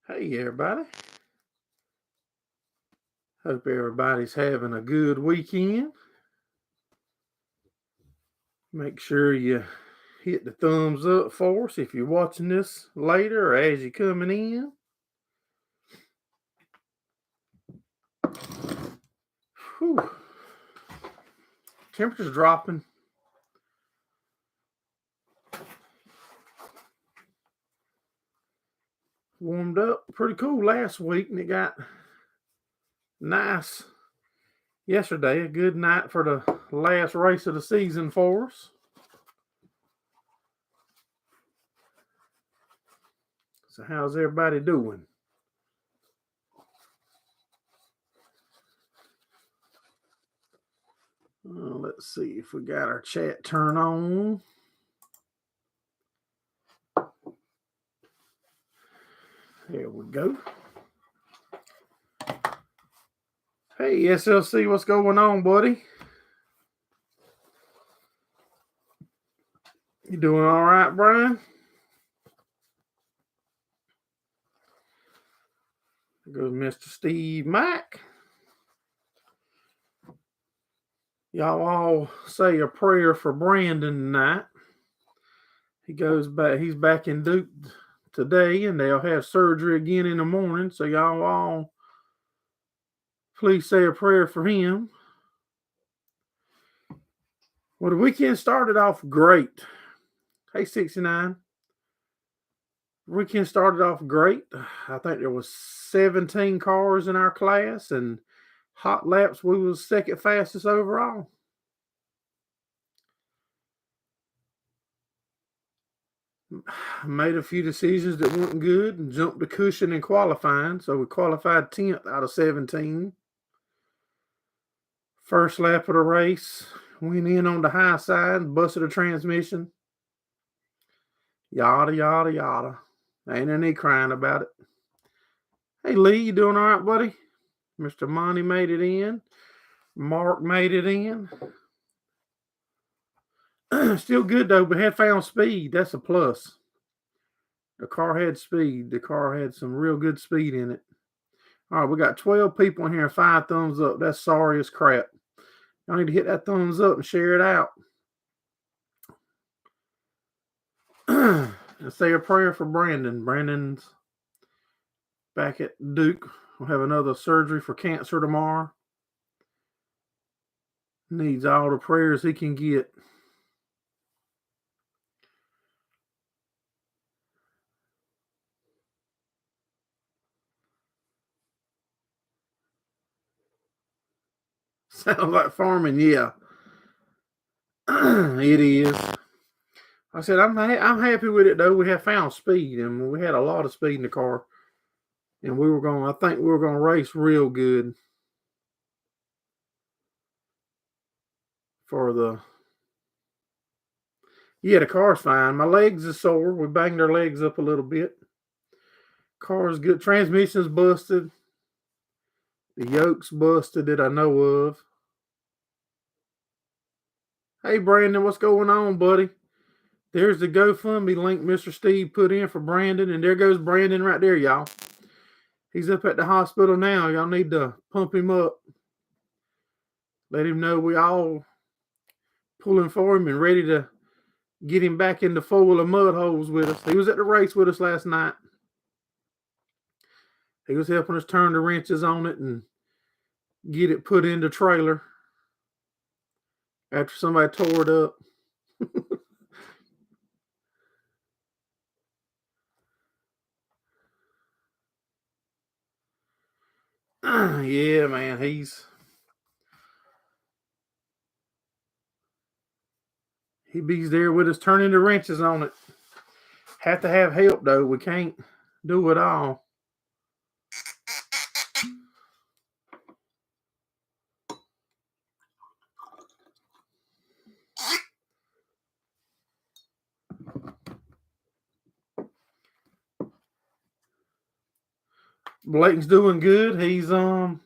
Hey, everybody. Hope everybody's having a good weekend. Make sure you hit the thumbs up for us if you're watching this later or as you're coming in. Whew. Temperature's dropping. Warmed up pretty cool last week, and it got nice yesterday. A good night for the last race of the season for us. So how's everybody doing? Let's see if we got our chat turned on. There we go. Hey, SLC, what's going on, buddy? You doing all right, Brian? There goes Mr. Steve Mack. Y'all all say a prayer for Brandon tonight. He goes back. He's back in Duke today, and they'll have surgery again in the morning. So y'all all please say a prayer for him. Well, the weekend started off great. Hey, 69. Weekend started off great. I think there was 17 cars in our class, and hot laps, we was second fastest overall. Made a few decisions that weren't good and jumped the cushion in qualifying. So we qualified 10th out of 17. First lap of the race, went in on the high side, busted a transmission. Yada, yada, yada. Ain't any crying about it. Hey, Lee, you doing all right, buddy? Mr. Monty made it in. Mark made it in. Still good, though, but had found speed. That's a plus. The car had speed. The car had some real good speed in it. All right, we got 12 people in here, 5 thumbs up. That's sorry as crap. Y'all need to hit that thumbs up and share it out. And say a prayer for Brandon. Brandon's back at Duke. We'll have another surgery for cancer tomorrow. Needs all the prayers he can get. Sounds like farming, yeah. It is. I said I'm happy with it though. We have found speed, and we had a lot of speed in the car, and I think we were gonna race real good for the. Yeah, the car's fine. My legs are sore. We banged our legs up a little bit. Car's good. Transmission's busted. The yoke's busted that I know of. Hey, Brandon, what's going on, buddy? There's the GoFundMe link Mr. Steve put in for Brandon, and there goes Brandon right there, y'all. He's up at the hospital now. Y'all need to pump him up. Let him know we all pulling for him and ready to get him back in the full of mud holes with us. He was at the race with us last night. He was helping us turn the wrenches on it and get it put in the trailer after somebody tore it up. Yeah, man, he be there with us turning the wrenches on it. Have to have help though. We can't do it all. Blake's doing good. He's my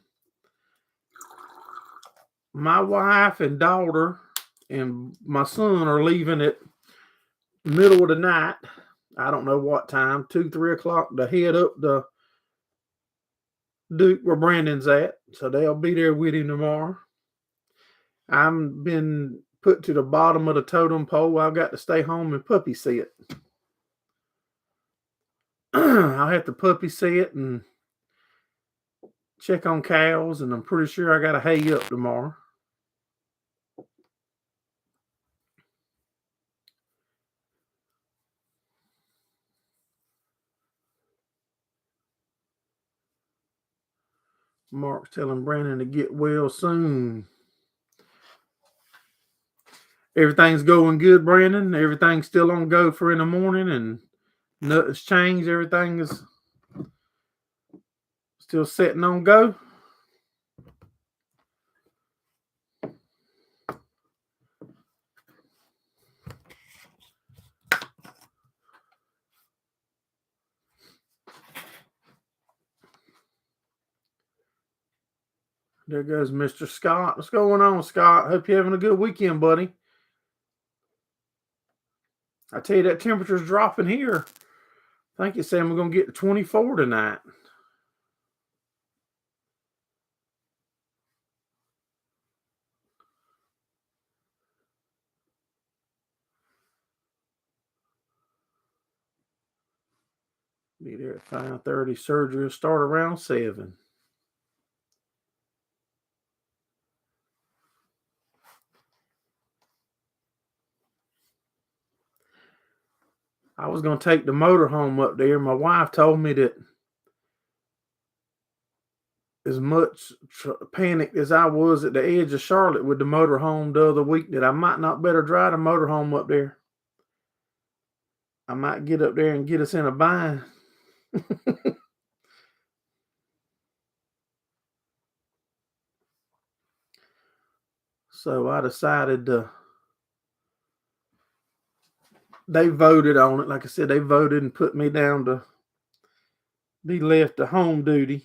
wife and daughter and my son are leaving at middle of the night. I don't know what time, 2, 3 o'clock to head up the Duke, where Brandon's at. So they'll be there with him tomorrow. I've been put to the bottom of the totem pole. I've got to stay home and puppy sit. I'll have to puppy sit and check on cows, and I'm pretty sure I got to hay up tomorrow. Mark's telling Brandon to get well soon. Everything's going good, Brandon. Everything's still on go for in the morning, and nothing's changed. Everything is still setting on go. There goes Mr. Scott. What's going on, Scott? Hope you're having a good weekend, buddy. I tell you, that temperature's dropping here. I think it's saying we're going to get to 24 tonight. Be there at 5:30. Surgery will start around 7. I was going to take the motorhome up there. My wife told me that as much panicked as I was at the edge of Charlotte with the motorhome the other week, that I might not better drive the motorhome up there. I might get up there and get us in a bind. So I decided they voted on it. Like I said, they voted and put me down to be left to home duty.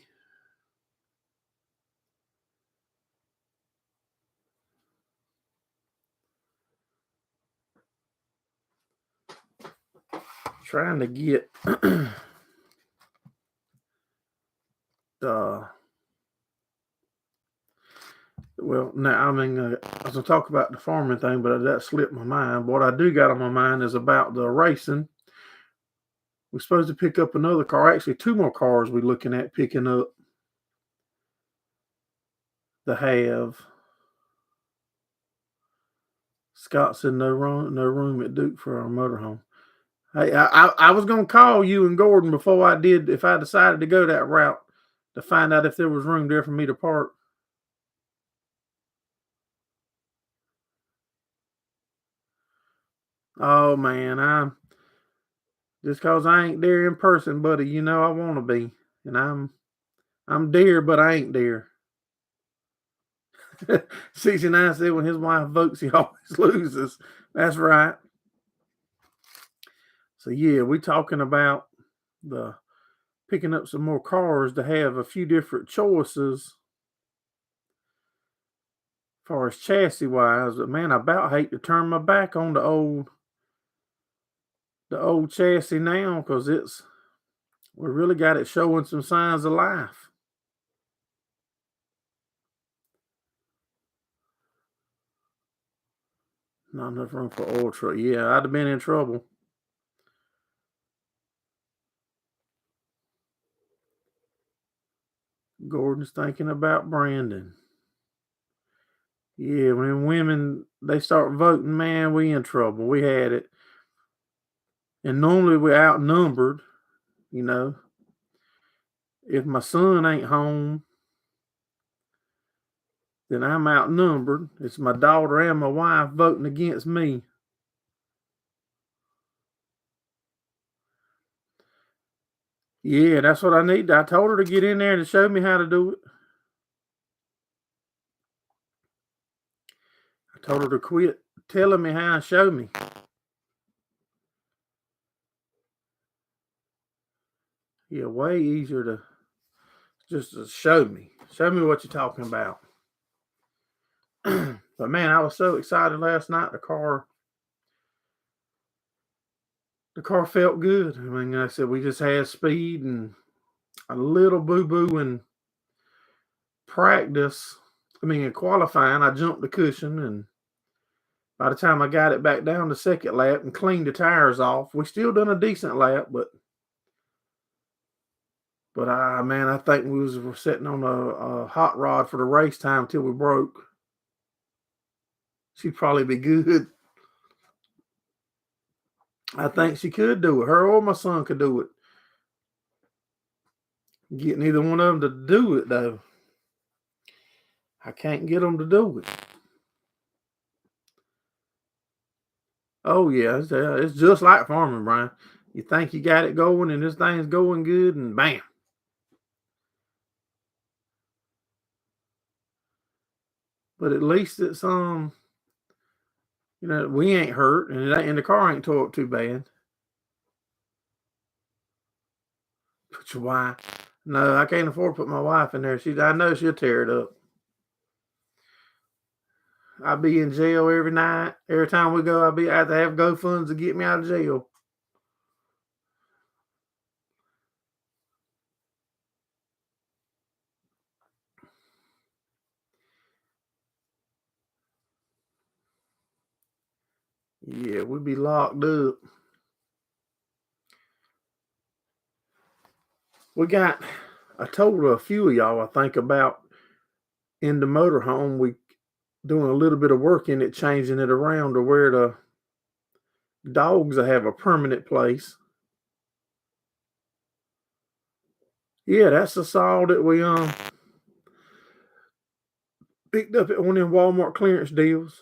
Trying to get well, now, I mean, I was going to talk about the farming thing, but that slipped my mind. What I do got on my mind is about the racing. We're supposed to pick up another car. Actually, 2 more cars we're looking at picking up to have. Scott said no room at Duke for our motorhome. Hey, I was going to call you and Gordon before I did, if I decided to go that route, to find out if there was room there for me to park. Oh man, I'm just cause I ain't there in person, buddy. You know I want to be, and I'm there, but I ain't there. 69 said when his wife votes, he always loses. That's right. So yeah, we talking about the picking up some more cars to have a few different choices as far as chassis wise. But man, I about hate to turn my back on the old chassis now, because we really got it showing some signs of life. Not enough room for oil truck. Yeah, I'd have been in trouble. Gordon's thinking about Brandon. Yeah, when women they start voting, man, we in trouble. We had it. And normally we're outnumbered, you know. If my son ain't home, then I'm outnumbered. It's my daughter and my wife voting against me. Yeah, that's what I need. I told her to get in there to show me how to do it. I told her to quit telling me how to show me. Yeah, way easier to just to show me. Show me what you're talking about. But man, I was so excited last night. The car felt good. I mean, like I said, we just had speed and a little boo boo, and practice, in qualifying, I jumped the cushion, and by the time I got it back down the second lap and cleaned the tires off, we still done a decent lap, but man, I think we were sitting on a hot rod for the race time till we broke. She'd probably be good. I think she could do it. Her or my son could do it. Get neither one of them to do it, though. I can't get them to do it. Oh, yeah. It's just like farming, Brian. You think you got it going and this thing's going good, and bam. But at least it's, we ain't hurt, and the car ain't tore up too bad. Put your wife. No, I can't afford to put my wife in there. I know she'll tear it up. I'll be in jail every night. Every time we go, I have to have GoFunds to get me out of jail. Yeah, we'd be locked up. I told a few of y'all, I think, about in the motorhome, we doing a little bit of work in it, changing it around to where the dogs will have a permanent place. Yeah, that's the saw that we picked up at one of them Walmart clearance deals.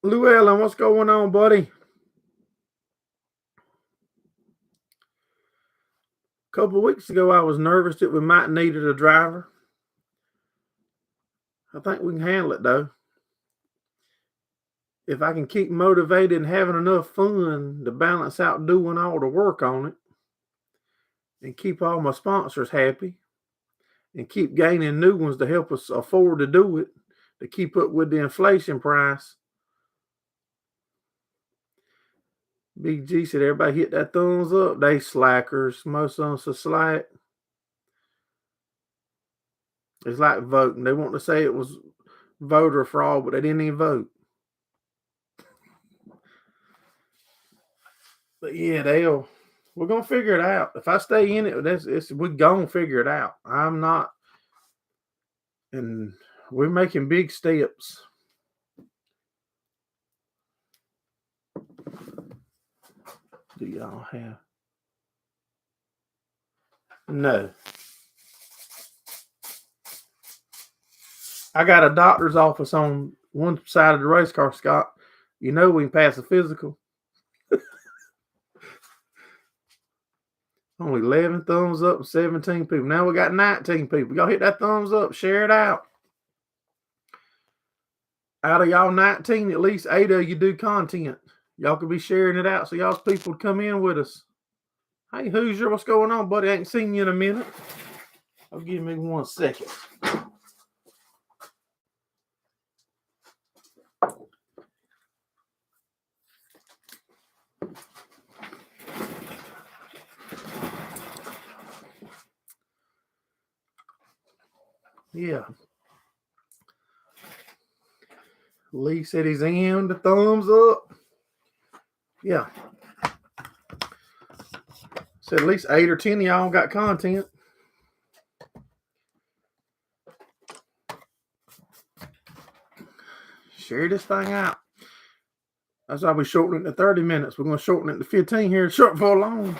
Llewellyn, what's going on, buddy? A couple of weeks ago, I was nervous that we might needed a driver. I think we can handle it, though. If I can keep motivated and having enough fun to balance out doing all the work on it, and keep all my sponsors happy, and keep gaining new ones to help us afford to do it, to keep up with the inflation price. Big G said, everybody hit that thumbs up. They slackers. Most of them so slack. It's like voting. They want to say it was voter fraud, but they didn't even vote. But yeah, we're gonna figure it out. If I stay in it, we're gonna figure it out. I'm not, and we're making big steps. Do y'all have? No. I got a doctor's office on one side of the race car, Scott. You know we can pass a physical. Only 11 thumbs up and 17 people. Now we got 19 people. Y'all hit that thumbs up. Share it out. Out of y'all 19, at least 8 of you do content. Y'all could be sharing it out so y'all's people would come in with us. Hey, Hoosier, what's going on, buddy? I ain't seen you in a minute. Oh, give me 1 second. Yeah. Lee said he's in. The thumbs up. Yeah. So at least 8 or 10 of y'all got content. Share this thing out. That's why we're shortening it to 30 minutes. We're going to shorten it to 15 here, short for long.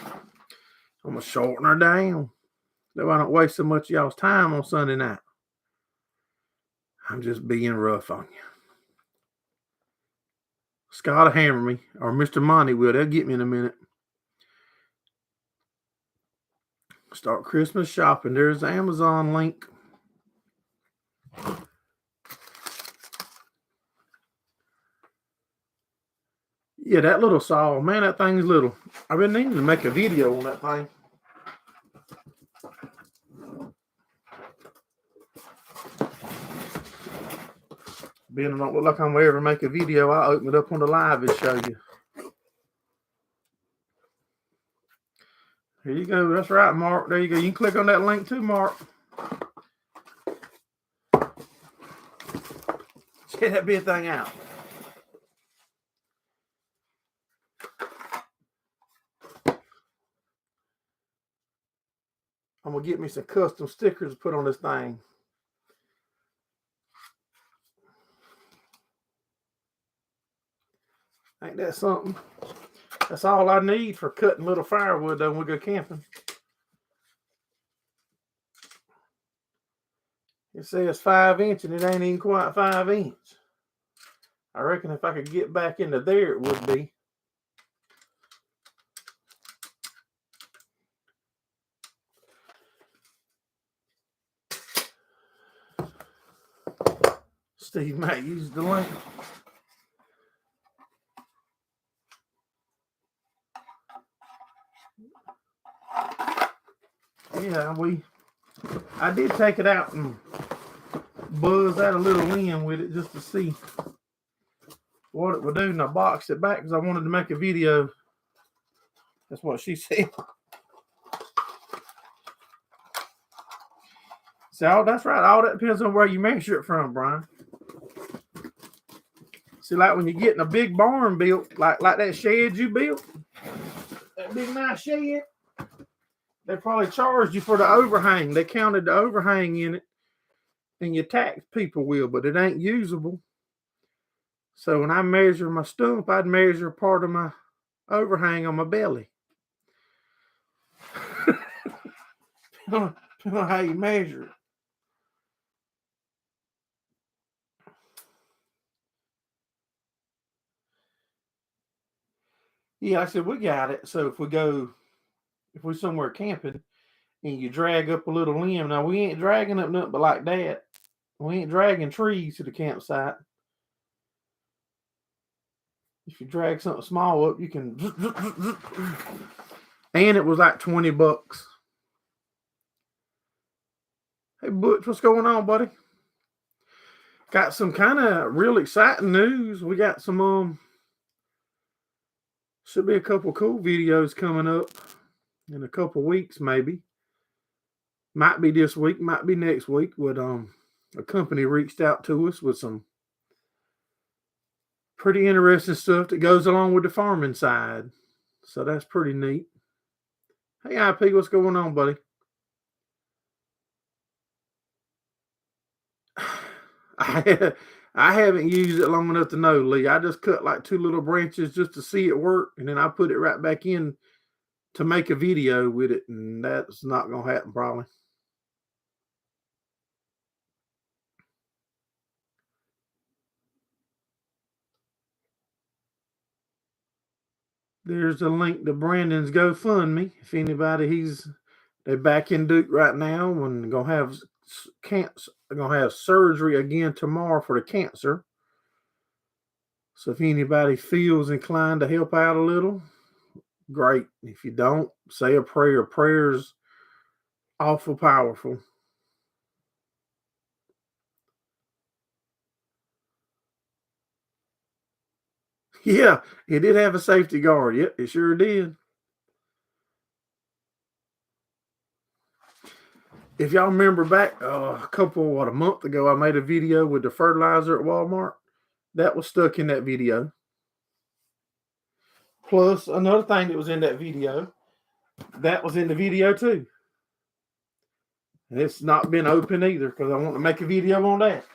I'm going to shorten her down. That way I don't waste so much of y'all's time on Sunday night. I'm just being rough on you. Scott will hammer me, or Mr. Monty will. They'll get me in a minute. Start Christmas shopping. There's the Amazon link. Yeah, that little saw, man, that thing's little. I've been needing to make a video on that thing. Being I don't look like I'm gonna ever make a video, I'll open it up on the live and show you. Here you go. That's right, Mark. There you go. You can click on that link too, Mark. Take that big thing out. I'm going to get me some custom stickers to put on this thing. Ain't that something? That's all I need for cutting little firewood though when we go camping. It says 5 inch and it ain't even quite 5 inch. I reckon if I could get back into there, it would be. Steve might use the link. Yeah, I did take it out and buzz out a little end with it just to see what it would do, and I boxed it back because I wanted to make a video. That's what she said. So that's right. All that depends on where you measure it from, Brian. See, like when you're getting a big barn built, like that shed you built, that big nice shed, they probably charged you for the overhang. They counted the overhang in it, and your tax people will, but it ain't usable. So when I measure my stump, I'd measure part of my overhang on my belly. Depending on how you measure it. Yeah, I said, we got it. So if we're somewhere camping and you drag up a little limb, now we ain't dragging up nothing but like that. We ain't dragging trees to the campsite. If you drag something small up, you can. And it was like $20. Hey, Butch, what's going on, buddy? Got some kind of real exciting news. We got some should be a couple cool videos coming up in a couple weeks, maybe. Might be this week, might be next week. But a company reached out to us with some pretty interesting stuff that goes along with the farming side. So that's pretty neat. Hey, IP, what's going on, buddy? I haven't used it long enough to know, Lee. I just cut like 2 little branches just to see it work, and then I put it right back in to make a video with it, and that's not going to happen probably. There's a link to Brandon's GoFundMe. If anybody, they're back in Duke right now and gonna have cancer. Gonna have surgery again tomorrow for the cancer. So if anybody feels inclined to help out a little, great. If you don't, say a prayer. Prayer's awful powerful. Yeah, it did have a safety guard. Yep, it sure did. If y'all remember back a month ago, I made a video with the fertilizer at Walmart. That was stuck in that video. Plus, another thing that was in that video, that was in the video too. And it's not been open either because I want to make a video on that.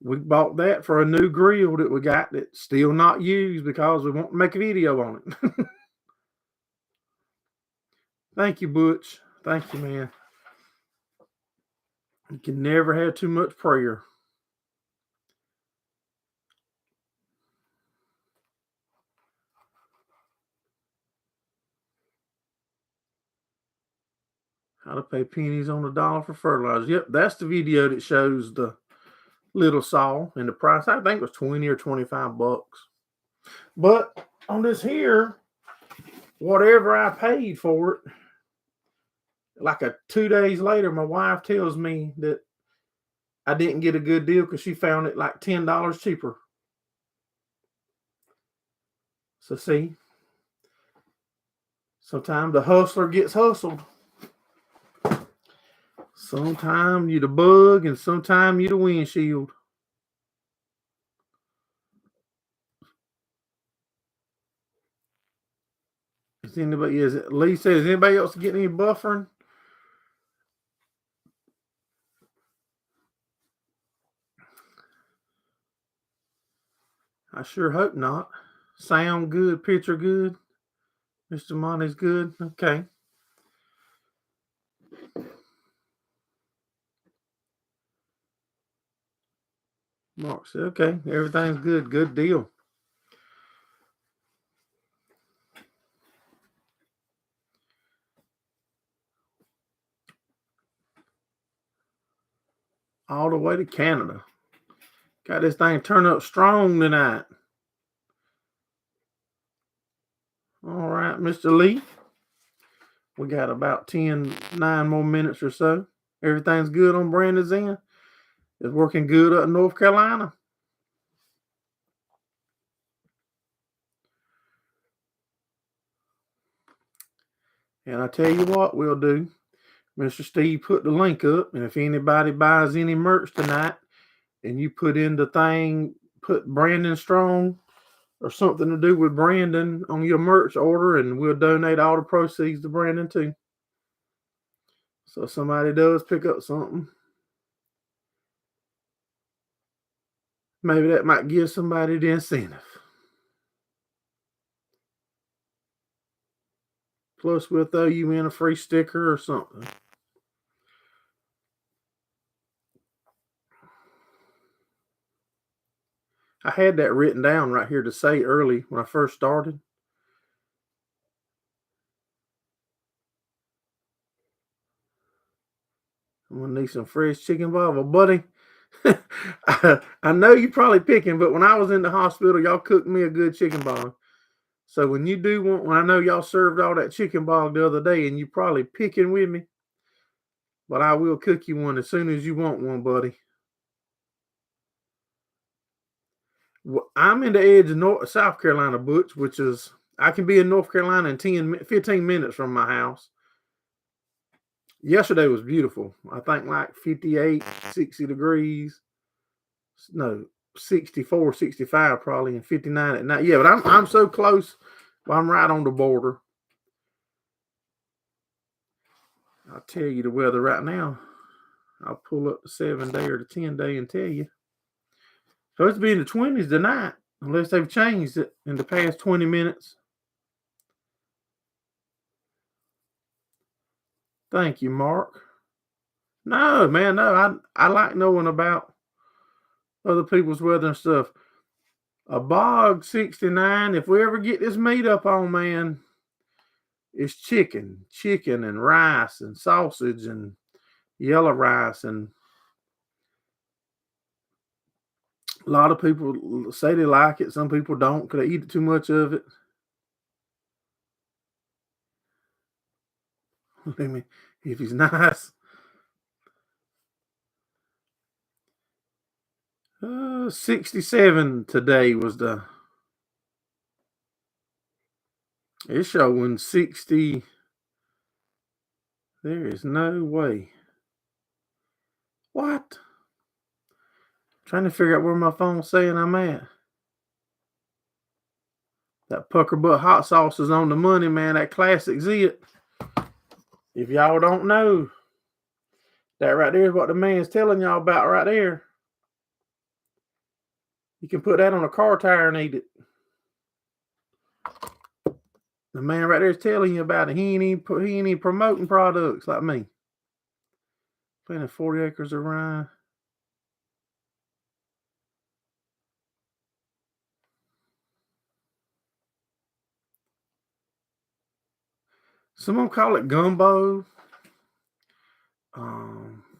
We bought that for a new grill that we got that's still not used because we want to make a video on it. Thank you, Butch. Thank you, man. You can never have too much prayer. How to pay pennies on the dollar for fertilizer. Yep, that's the video that shows the little saw and the price. I think it was 20 or 25 bucks. But on this here, whatever I paid for it, like 2 days later, my wife tells me that I didn't get a good deal because she found it like $10 cheaper. So see, sometimes the hustler gets hustled. Sometime you the bug and sometime you the windshield. Is anybody? Is it Lee said? Is anybody else getting any buffering? I sure hope not. Sound good, picture good. Mr. Monty's good. Okay. Mark said, okay, everything's good. Good deal. All the way to Canada. Got this thing turned up strong tonight. All right, Mr. Lee. We got about 9 more minutes or so. Everything's good on Brandon's end. It's working good up in North Carolina. And I tell you what we'll do. Mr. Steve put the link up, and if anybody buys any merch tonight and you put in the thing, put Brandon Strong or something to do with Brandon on your merch order, and we'll donate all the proceeds to Brandon too. So if somebody does pick up something, maybe that might give somebody the incentive. Plus, we'll throw you in a free sticker or something. I had that written down right here to say early when I first started. I'm gonna need some fresh chicken bob. Well, buddy, I know you probably picking, but when I was in the hospital, y'all cooked me a good chicken bog. So when you do want, when I know y'all served all that chicken bog the other day, and you probably picking with me, but I will cook you one as soon as you want one, buddy. I'm in the edge of South Carolina, Butch, which is I can be in North Carolina in 15 minutes from my house. Yesterday was beautiful. I think like 58, 60 degrees. No, 64, 65 probably, and 59 at night. Yeah, but I'm so close. I'm right on the border. I'll tell you the weather right now. I'll pull up the 7-day or the 10-day and tell you. So it's been in the 20s tonight, unless they've changed it in the past 20 minutes. Thank you, Mark. No, man, no. I like knowing about other people's weather and stuff. A bog 69. If we ever get this meat up on, man, it's chicken and rice and sausage and yellow rice, and a lot of people say they like it. Some people don't because they eat too much of it. I mean, if he's nice. 67 today was the. It's showing 60. There is no way. What? Trying to figure out where my phone's saying I'm at. That pucker butt hot sauce is on the money, man. That classic's it. If y'all don't know, that right there is what the man's telling y'all about right there. You can put that on a car tire and eat it. The man right there is telling you about it. He ain't even promoting products like me. Planting 40 acres of rye. Some call it gumbo.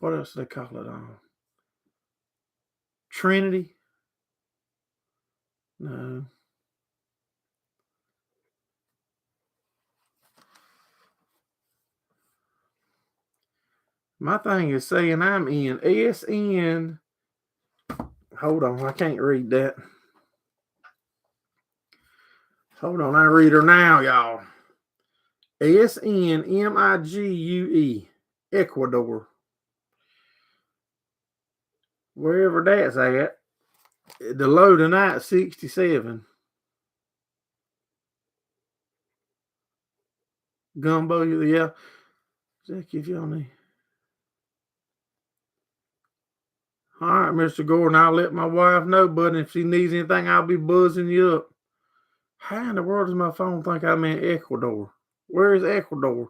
What else do they call it? Trinity. No. My thing is saying I'm in SN. Hold on, I can't read that. Hold on, I read her now, y'all. SNMIGUE, Ecuador. Wherever that's at. The low tonight 67. Gumbo, yeah. Check if y'all need. All right, Mr. Gordon, I'll let my wife know, buddy. If she needs anything, I'll be buzzing you up. How in the world does my phone think I'm in Ecuador? Where is Ecuador?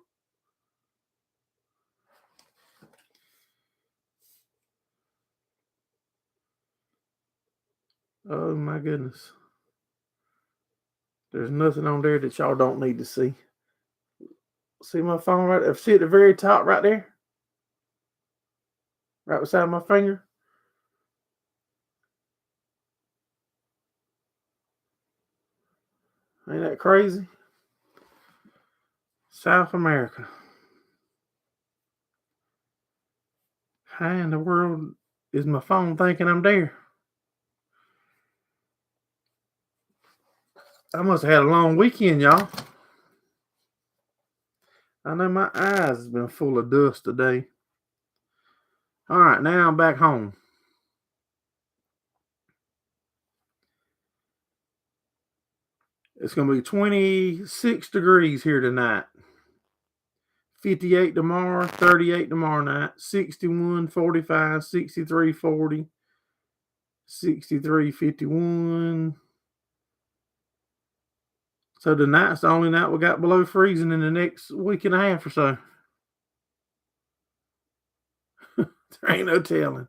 Oh my goodness. There's nothing on there that y'all don't need to see. See my phone right there? See at the very top right there? Right beside my finger? Ain't that crazy? South America. How in the world is my phone thinking I'm there? I must have had a long weekend, y'all. I know my eyes has been full of dust today. All right, now I'm back home. It's going to be 26 degrees here tonight. 58 tomorrow, 38 tomorrow night, 61, 45, 63, 40, 63, 51. So tonight's the only night we got below freezing in the next week and a half or so. There ain't no telling.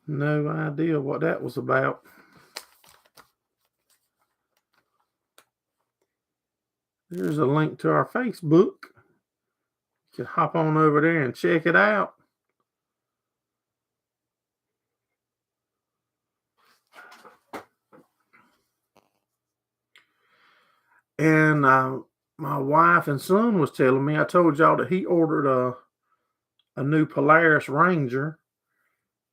No idea what that was about. There's a link to our Facebook. You can hop on over there and check it out. And my wife and son was telling me, I told y'all that he ordered a new Polaris Ranger,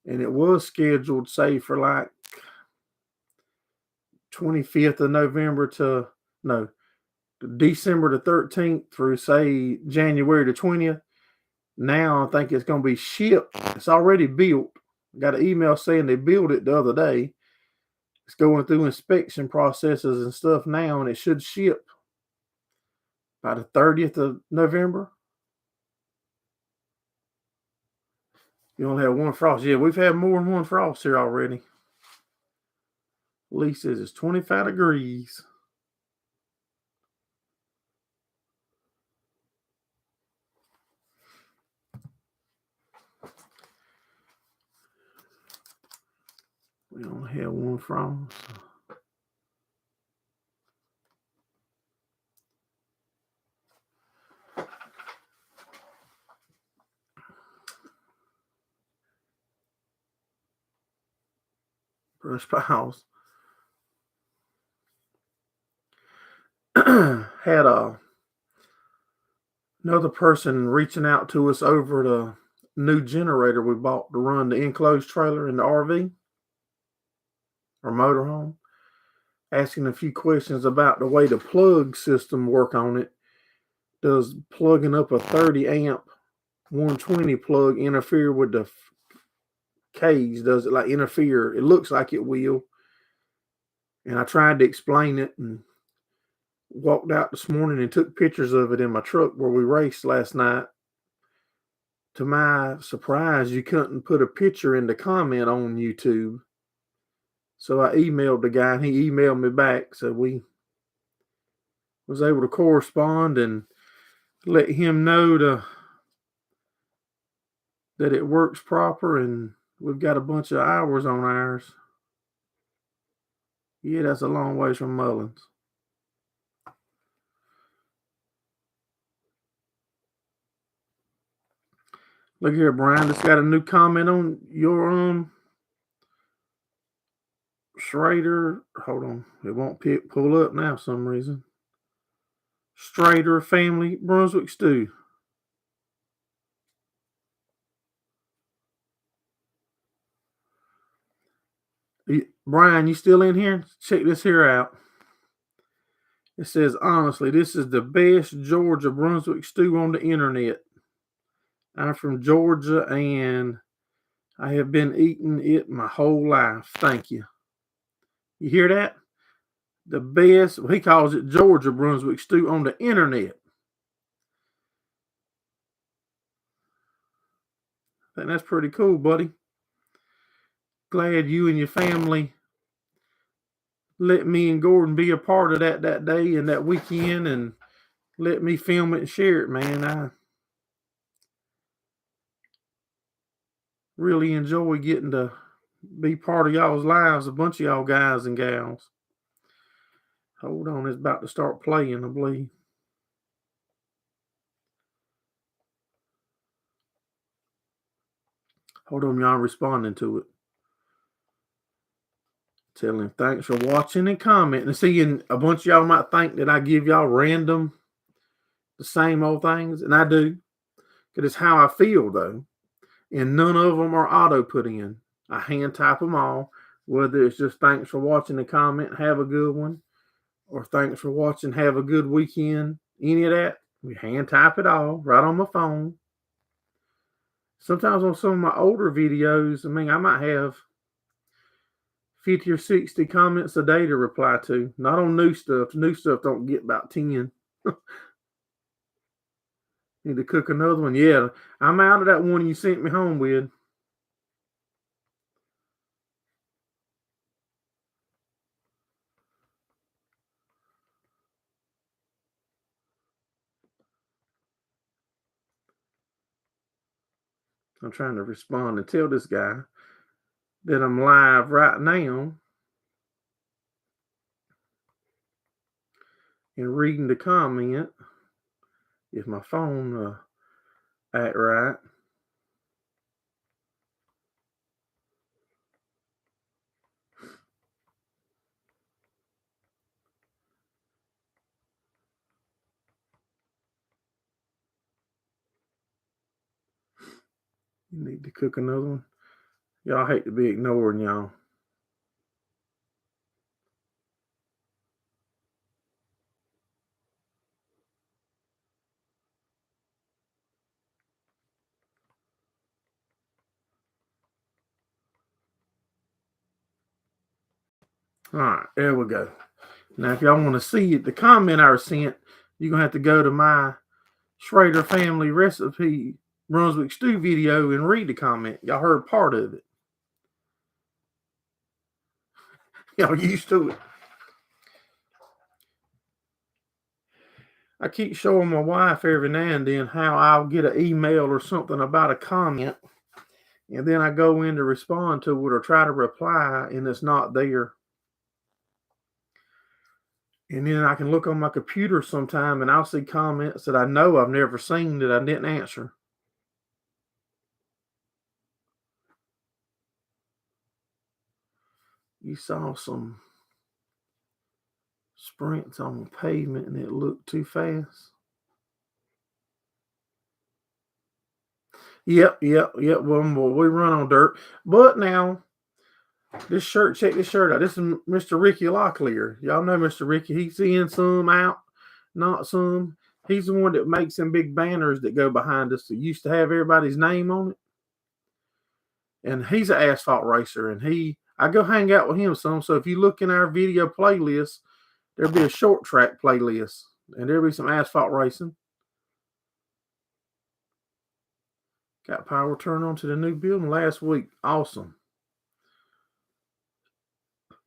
and it was scheduled, say, for like 25th of November to, no, December the 13th through, say, January the 20th. Now I think it's going to be shipped. It's already built. Got an email saying they built it the other day. It's going through inspection processes and stuff now, and it should ship by the 30th of November. You only have one frost. Yeah, we've had more than one frost here already. Lee says it's 25 degrees. We only have one frost. Brush piles. Had another person reaching out to us over the new generator we bought to run the enclosed trailer in the RV or motorhome, asking a few questions about the way the plug system work on it. Does plugging up a 30 amp 120 plug interfere with the cage? Does it like interfere? It looks like it will. And I tried to explain it and walked out this morning and took pictures of it in my truck where we raced last night. To my surprise, you couldn't put a picture in the comment on YouTube. So I emailed the guy and he emailed me back. So we was able to correspond and let him know that it works proper, and we've got a bunch of hours on ours. Yeah, that's a long ways from Mullins. Look here, Brian. Just got a new comment on your Schrader. Hold on, it won't pull up now for some reason. Strader family Brunswick stew. Brian, you still in here? Check this here out. It says, honestly, this is the best Georgia Brunswick stew on the internet. I'm from Georgia and I have been eating it my whole life. Thank you. You hear that? The best, he calls it Georgia Brunswick stew on the internet. I think that's pretty cool, buddy. Glad you and your family let me and Gordon be a part of that day and that weekend, and let me film it and share it, man. I really enjoy getting to be part of y'all's lives, a bunch of y'all guys and gals. Hold on, it's about to start playing, I believe. Hold on, y'all responding to it. Tell him thanks for watching and commenting. And seeing a bunch of y'all might think that I give y'all random, the same old things, and I do, because it's how I feel, though. And none of them are auto put in. I hand type them all, whether it's just thanks for watching and comment, have a good one, or thanks for watching, have a good weekend. Any of that, we hand type it all right on my phone. Sometimes on some of my older videos, I mean, I might have 50 or 60 comments a day to reply to. Not on new stuff. New stuff don't get about 10. Need to cook another one. Yeah, I'm out of that one you sent me home with. I'm trying to respond and tell this guy that I'm live right now and reading the comment. If my phone act right. You need to cook another one. Y'all hate to be ignoring y'all. All right, there we go. Now, if y'all want to see it, the comment I sent, you're going to have to go to my Schrader family recipe Brunswick stew video and read the comment. Y'all heard part of it. Y'all used to it. I keep showing my wife every now and then how I'll get an email or something about a comment, and then I go in to respond to it or try to reply, and it's not there. And then I can look on my computer sometime and I'll see comments that I know I've never seen that I didn't answer. You saw some sprints on the pavement and it looked too fast. Yep. Well, we run on dirt. But now, this shirt, check this shirt out. This is Mr. Ricky Locklear. Y'all know Mr. Ricky. He's in some, out, not some. He's the one that makes them big banners that go behind us that used to have everybody's name on it. And he's an asphalt racer. And I go hang out with him some. So if you look in our video playlist, there'll be a short track playlist. And there'll be some asphalt racing. Got power turned on to the new building last week. Awesome.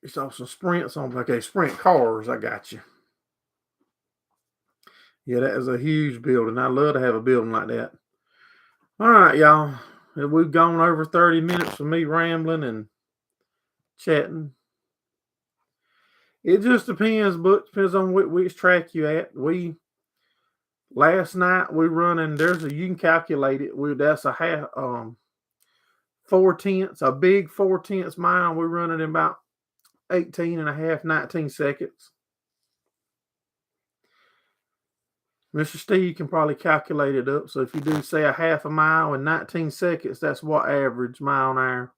You saw some sprints on, okay, sprint cars. I got you. Yeah, that is a huge building. I'd love to have a building like that. All right, y'all. We've gone over 30 minutes for me rambling and chatting. It just depends, but depends on which track you at. Last night we running. You can calculate it. That's a half 4/10, a big 4/10 mile. We're running in about 18 and a half, 19 seconds. Mr. Steve can probably calculate it up. So if you do say a half a mile in 19 seconds, that's what average mile an hour.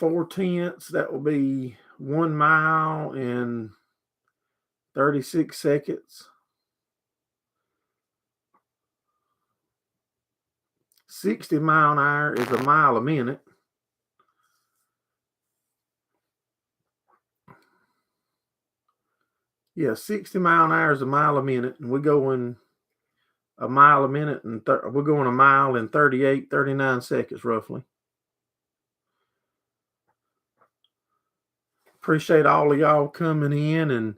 4/10, that will be 1 mile and 36 seconds. 60 mile an hour is a mile a minute. Yeah, 60 mile an hour is a mile a minute, and we're going a mile a minute, and we're going a mile in 38, 39 seconds roughly. Appreciate all of y'all coming in, and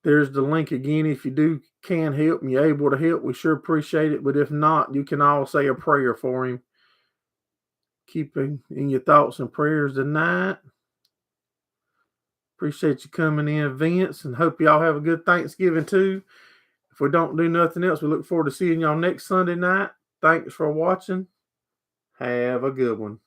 there's the link again. If you can help and you're able to help, we sure appreciate it. But if not, you can all say a prayer for him. Keep him in your thoughts and prayers tonight. Appreciate you coming in, Vince, and hope y'all have a good Thanksgiving too. If we don't do nothing else, we look forward to seeing y'all next Sunday night. Thanks for watching. Have a good one.